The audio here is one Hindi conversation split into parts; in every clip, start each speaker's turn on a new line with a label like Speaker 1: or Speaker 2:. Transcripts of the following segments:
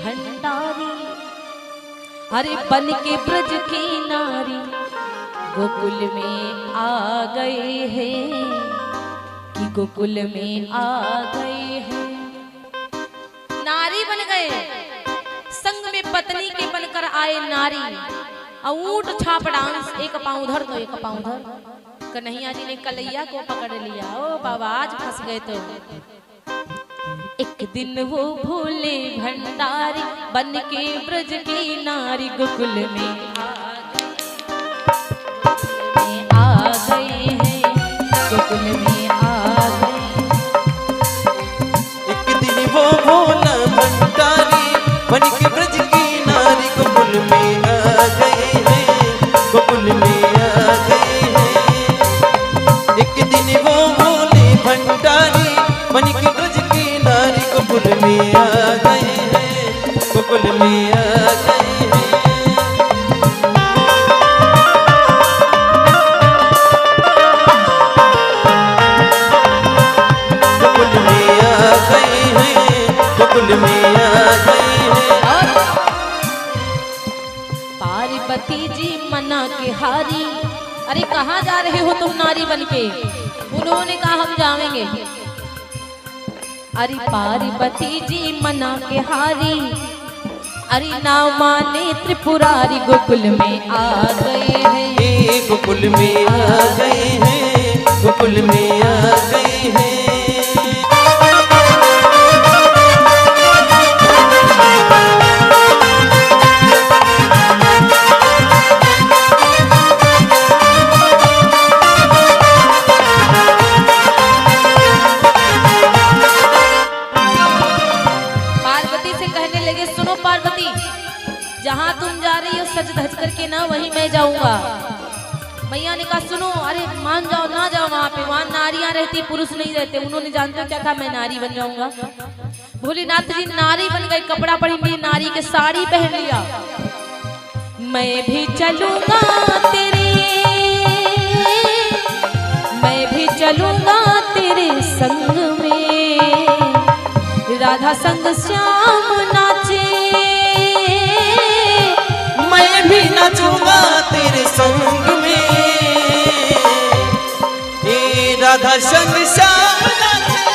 Speaker 1: भंडारी। अरे बन के ब्रज की नारी गोकुल में आ गए हैं, कि गोकुल में आ गए हैं। नारी बन गए, संग में पत्नी के बनकर आए नारी। ऊंट छाप डांस, एक पांव उधर तो एक पांव उधर। कन्हैया जी ने कलैया को पकड़ लिया। ओ बाबा आज फंस गए तो। एक दिन वो भोले भंडारी बन के ब्रज की नारी गोकुल में आ गए हैं, गोकुल में आ गए।
Speaker 2: एक दिन वो भोला भंडारी बन के ब्रज की नारी गोकुल में आ गए हैं, गोकुल में आ गए हैं। एक दिन वो भोले भंडारी बन के ब्रज की नारी गोकुल में आ गए हैं, गोकुल में आ गए हैं। गोकुल में आ गए हैं, गोकुल में आ गए हैं।
Speaker 1: पार्वती जी मना के हारी। अरे कहाँ जा रहे हो तुम नारी बनके? उन्होंने कहा हम जाएंगे। अरे पार्वती जी मना के हारी। अरे ना माने त्रिपुरारी गोकुल में आ गए हैं,
Speaker 2: गोकुल में आ गए हैं, गोकुल में आ गए हैं।
Speaker 1: जहाँ तुम जा रही हो सज धज करके ना वहीं मैं जाऊंगा। मैया ने कहा सुनो, अरे मान जाओ ना जाओ वहाँ पे, वहाँ नारियां रहती पुरुष नहीं रहते। उन्होंने जानते क्या कहा, मैं नारी बन जाऊंगा। भोलेनाथ जी नारी बन गए, कपड़ा पहन लिए नारी के, साड़ी पहन लिया। मैं भी चलूंगा तेरे, मैं भी चलूंगा तेरे संग में, राधा संग श्याम नाचे।
Speaker 2: मैं भी नाचूंगा तेरे संग में, ए राधा संग श्याम नाचे।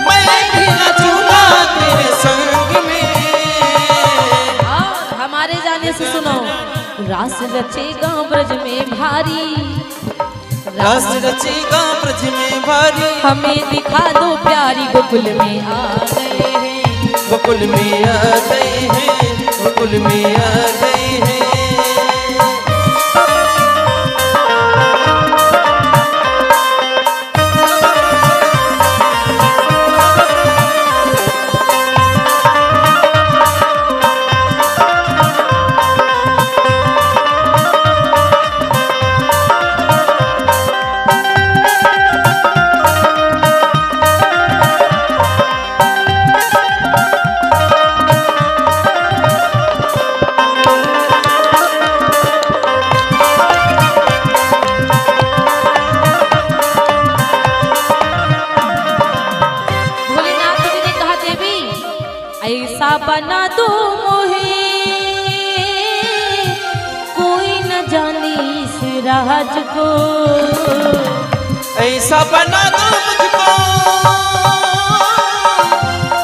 Speaker 2: मैं भी नाचूंगा तेरे संग में।
Speaker 1: हमारे जाने से सुनो, रास रचेगा ब्रज में भारी,
Speaker 2: रास रचेगा ब्रज में भारी।
Speaker 1: हमें दिखा दो प्यारी गोकुल में आ गए हैं,
Speaker 2: गोकुल में आ गए हैं, गोकुल में आ गए हैं।
Speaker 1: बना दो मोहे कोई न जाने इस राज को,
Speaker 2: ऐसा बना दो मुझको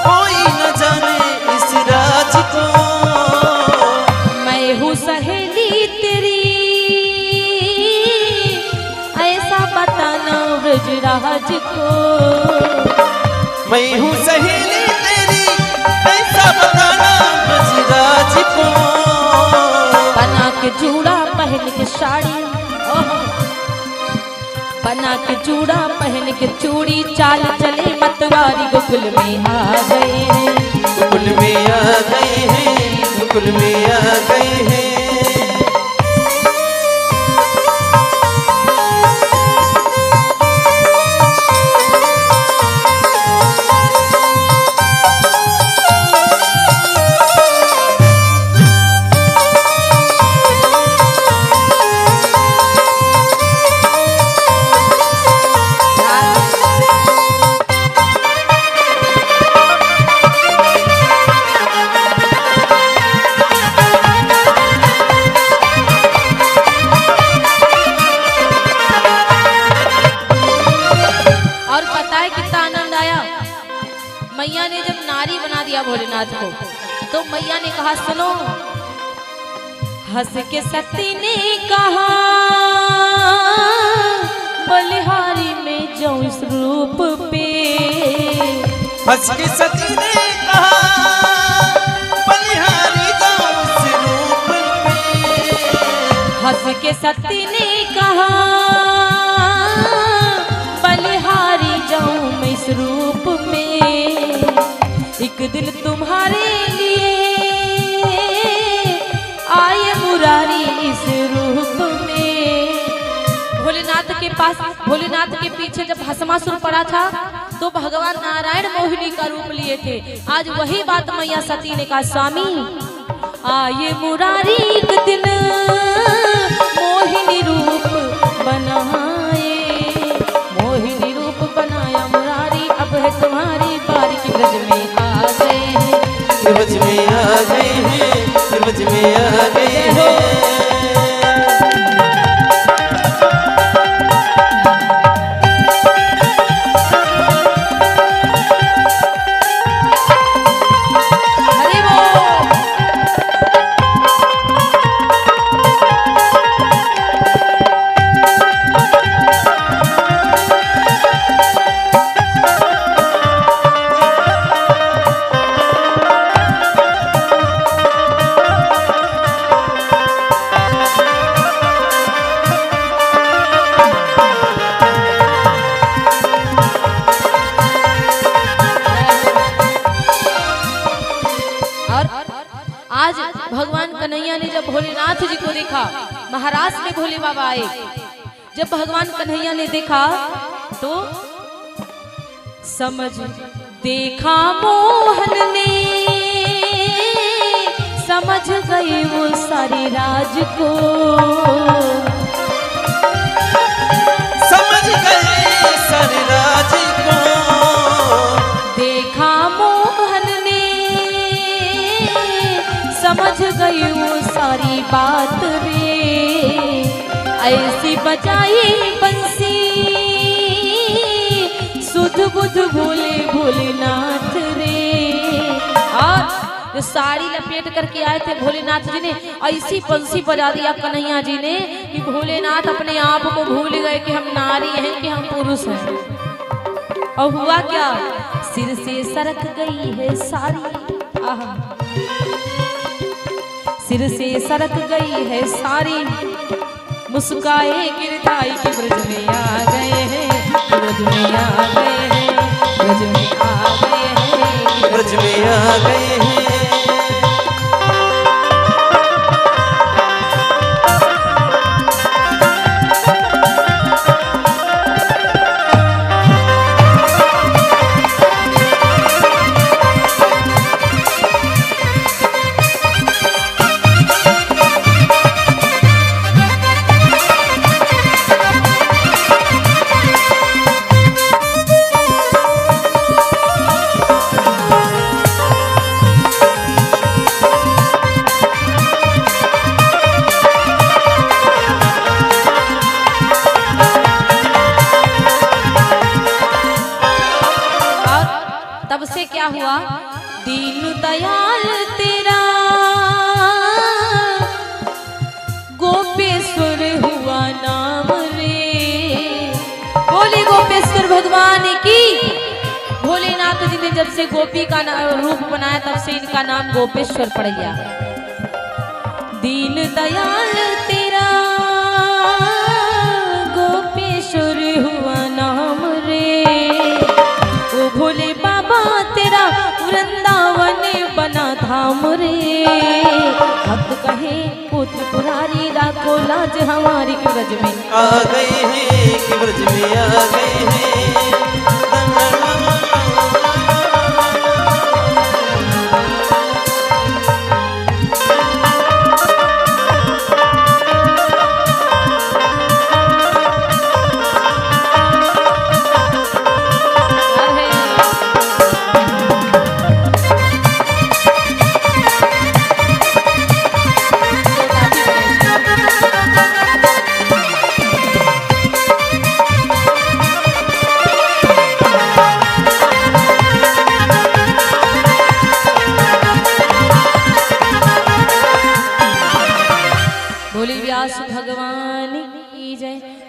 Speaker 2: कोई न जाने इस राज को।
Speaker 1: मैं हूँ सहेली तेरी, ऐसा बताना ब्रजराज को।
Speaker 2: मैं हूँ सहेली तेरी, ऐसा बताना ब्रजराज को।
Speaker 1: बना के जूड़ा पहन के साड़ी, बना के जूड़ा पहन के चूड़ी, चाल चले मतवारी गोकुल में आ गए हैं,
Speaker 2: गोकुल में आ गए हैं, गोकुल में आ गए हैं।
Speaker 1: दिया भोलेनाथ को। तो मैया ने कहा सुनो, हंस के सती ने कहा बलिहारी में जाऊं इस रूप पे।
Speaker 2: हंस के सती ने कहा बलिहारी जाऊं इस रूप पे।
Speaker 1: हंस के सती ने कहा बलिहारी जाऊं मैं इस रूप में। एक दिन तुम्हारे लिए आए मुरारी इस रूप में। भोलेनाथ के पास, भोलेनाथ के पीछे जब भस्मासुर पड़ा था तो भगवान नारायण मोहिनी का रूप लिए थे। आज वही बात मैया सती ने कहा स्वामी आए मुरारी एक दिन मोहिनी रूप बनाए। मोहिनी रूप बनाया मुरारी, अब है तुम्हारी बारी की ब्रज में आ गए हैं।
Speaker 2: ब्रज में आ गए हैं, ब्रज में आ गए हैं।
Speaker 1: आज भगवान कन्हैया ने जब भोलेनाथ जी को देखा, महाराष्ट्र में भोले बाबा आए, जब भगवान कन्हैया ने देखा तो समझ देखा मोहन ने, समझ गए वो सारे राज को।
Speaker 2: समझ गए सारे राज को।
Speaker 1: देखा मोहन ने, समझ गई वो सारी बात रे। ऐसी बजाई बंसी सुध बुध भोले भोलेनाथ रे। और जो साड़ी लपेट करके आए थे भोलेनाथ जी ने, ऐसी बंसी बजा दिया कन्हैया जी ने कि भोलेनाथ अपने आप को भूल गए कि हम नारी हैं कि हम पुरुष हैं। और हुआ क्या, सिर से सरक गई है सारी। आहा, सिर से सरक गई है सारी, मुस्काए गिरधाई के ब्रज में आ गए हैं। ब्रज में आ गए हैं, ब्रज में आ गए हैं,
Speaker 2: ब्रज में आ गए हैं।
Speaker 1: तब से क्या हुआ, दीन दयाल तेरा गोपेश्वर हुआ नाम रे। बोली गोपेश्वर भगवान की। भोलेनाथ जी ने जब से गोपी का रूप बनाया तब से इनका नाम गोपेश्वर पड़ गया। दीन दयाल तेरा गोपेश्वर हुआ नाम रे। ओ भोले बाबा तेरा वृंदावन बना धाम रे। भक्त कहे पुत्र पुरारी राखो लाज हमारी के ब्रज में
Speaker 2: आ गए हैं, कि ब्रज में आ गए हैं।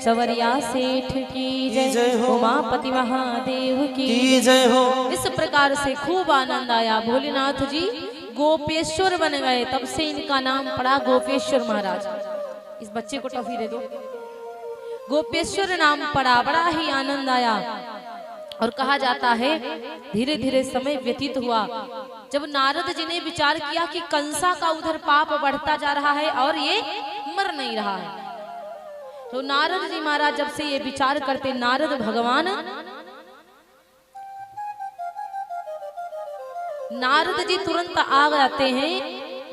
Speaker 1: सवरिया सेठ की जय हो, उमापति महादेव की
Speaker 2: जय हो।
Speaker 1: इस प्रकार से खूब आनंद आया। भोलेनाथ जी गोपेश्वर बन गए, तब से इनका नाम पड़ा गोपेश्वर महाराज। इस बच्चे को टॉफी दे दो। गोपेश्वर नाम पड़ा, बड़ा ही आनंद आया। और कहा जाता है धीरे धीरे समय व्यतीत हुआ, जब नारद जी ने विचार किया कि कंसा का उधर पाप बढ़ता जा रहा है और ये मर नहीं रहा है, तो नारद जी महाराज जब से ये विचार करते, नारद जी तुरंत आ जाते हैं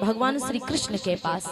Speaker 1: भगवान श्री कृष्ण के पास।